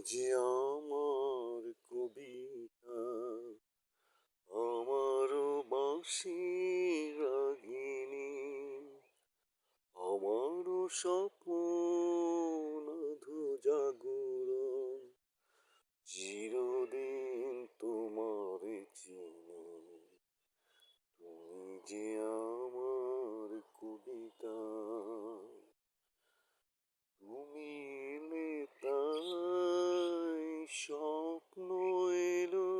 যে আমার কবিতা, আমারও বাঁশির রাগিনী, আমারও স্বপন আধো জাগরণ, চিরদিন তোমারে চিনি। তুমি যে আমার কবিতা, তুমি এলে তাই স্বপ্ন এলো,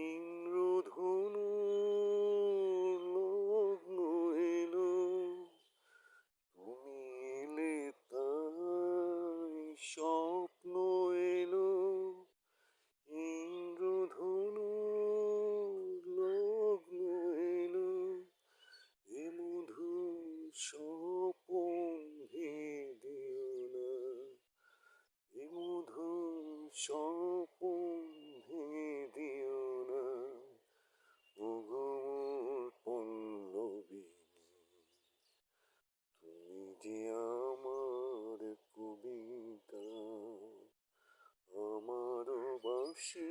ইন্দ্রধনুর লগ্ন এলো। তুমি এলে তাই স্বপ্ন এলো, ইন্দ্রধনুর লগ্ন এলো। এ মধুর স্বপন ভেদিও না, এ মধুর স্বপন ভেদিও না। ওগো মোর পল্লবিনী, তুমি যে আমার কবিতা, আমারও বাঁশি